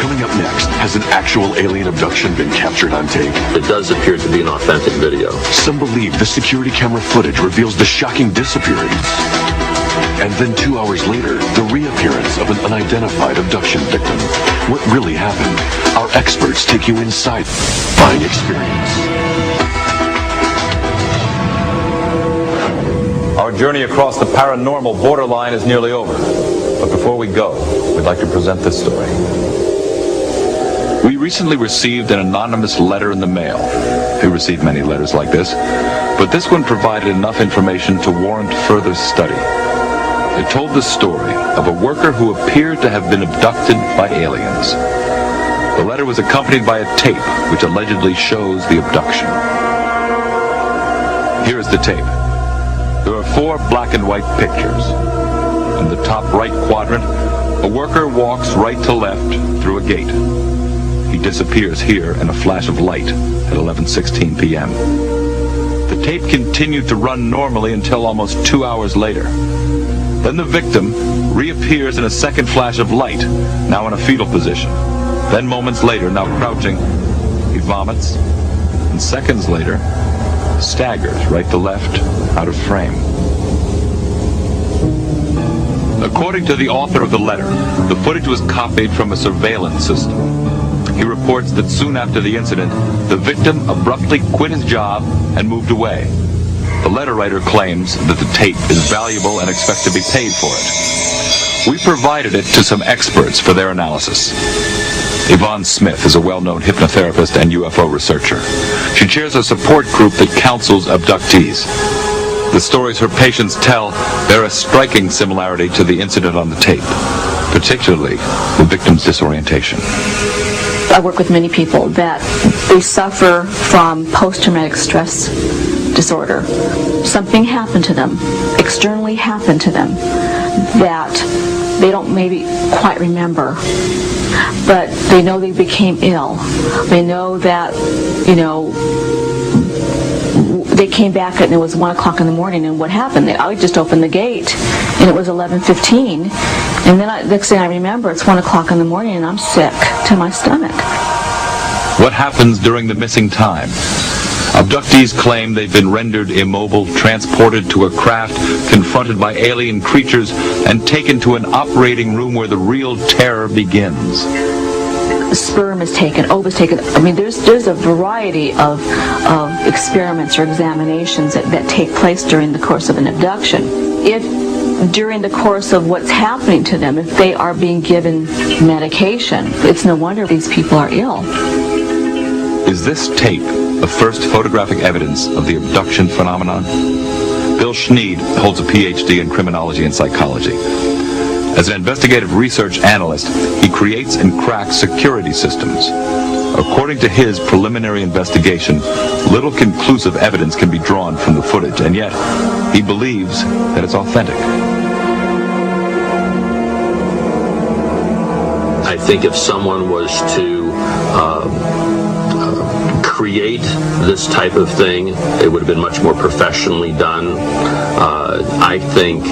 Coming up next, has an actual alien abduction been captured on tape? It does appear to be an authentic video. Some believe the security camera footage reveals the shocking disappearance. And then 2 hours later, the reappearance of an unidentified abduction victim. What really happened? Our experts take you inside the experience. Our journey across the paranormal borderline is nearly over. But before we go, we'd like to present this story. We recently received an anonymous letter in the mail. We received many letters like this, but this one provided enough information to warrant further study. It told the story of a worker who appeared to have been abducted by aliens. The letter was accompanied by a tape which allegedly shows the abduction. Here is the tape. There are 4 black and white pictures. In the top right quadrant, a worker walks right to left through a gate. He disappears here in a flash of light at 11:16 p.m. The tape continued to run normally until almost 2 hours later. Then the victim reappears in a second flash of light, now in a fetal position. Then moments later, now crouching, he vomits, and seconds later, staggers right to left, out of frame. According to the author of the letter, the footage was copied from a surveillance system. He reports that soon after the incident, the victim abruptly quit his job and moved away. The letter writer claims that the tape is valuable and expects to be paid for it. We provided it to some experts for their analysis. Yvonne Smith is a well-known hypnotherapist and UFO researcher. She chairs a support group that counsels abductees. The stories her patients tell bear a striking similarity to the incident on the tape, particularly the victim's disorientation. I work with many people that they suffer from post-traumatic stress disorder. Something happened to them, externally happened to them, that they don't maybe quite remember. But they know they became ill. They know that, they came back and it was 1 o'clock in the morning, and what happened? I just opened the gate and it was 11:15, and then next thing I remember, it's 1 o'clock in the morning and I'm sick to my stomach. What happens during the missing time? Abductees claim they've been rendered immobile, transported to a craft, confronted by alien creatures, and taken to an operating room where the real terror begins. Sperm is taken, ova is taken. I mean, there's a variety of experiments or examinations that take place during the course of an abduction. If during the course of what's happening to them, if they are being given medication, it's no wonder these people are ill. Is this tape the first photographic evidence of the abduction phenomenon? Bill Schneed holds a PhD in criminology and psychology. As an investigative research analyst, he creates and cracks security systems. According to his preliminary investigation, little conclusive evidence can be drawn from the footage, and yet he believes that it's authentic. I think if someone was to create this type of thing, it would have been much more professionally done. I think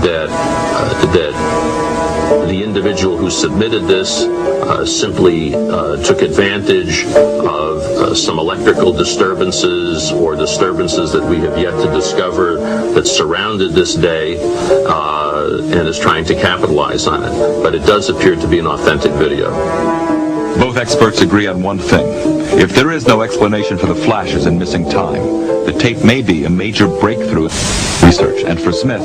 that the individual who submitted this simply took advantage of some electrical disturbances or disturbances that we have yet to discover that surrounded this day, and is trying to capitalize on it. But it does appear to be an authentic video. Both experts agree on one thing. If there is no explanation for the flashes and missing time, the tape may be a major breakthrough in research, and for Smith,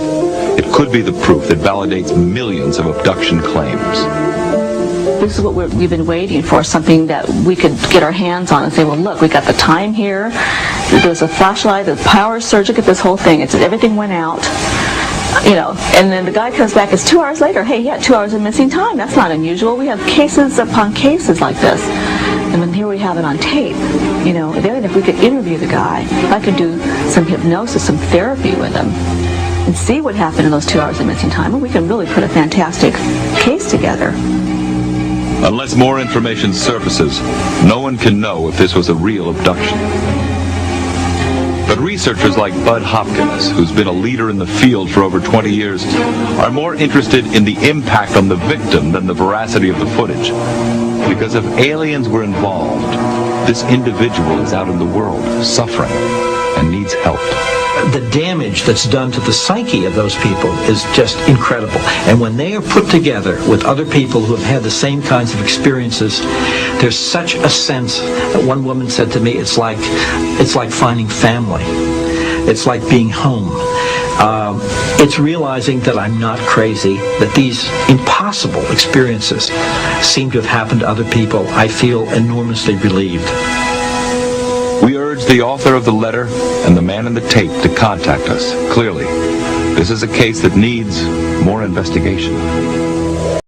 it could be the proof that validates millions of abduction claims. This is what we've been waiting for, something that we could get our hands on and say, well, look, we got the time here, there's a flashlight, the power surge, look at this whole thing. Everything went out. And then the guy comes back, it's 2 hours later. Hey, he had 2 hours of missing time. That's not unusual. We have cases upon cases like this. And then here we have it on tape. Then if we could interview the guy, if I could do some hypnosis, some therapy with him, and see what happened in those 2 hours of missing time, and we can really put a fantastic case together. Unless more information surfaces, no one can know if this was a real abduction. But But researchers like Bud Hopkins, who's been a leader in the field for over 20 years, are more interested in the impact on the victim than the veracity of the footage. Because if aliens were involved, this individual is out in the world, suffering, and needs help. The damage that's done to the psyche of those people is just incredible. And when they are put together with other people who have had the same kinds of experiences, there's such a sense that one woman said to me, it's like finding family. It's like being home. It's realizing that I'm not crazy, that these impossible experiences seem to have happened to other people. I feel enormously relieved. We urge the author of the letter and the man in the tape to contact us. Clearly, this is a case that needs more investigation.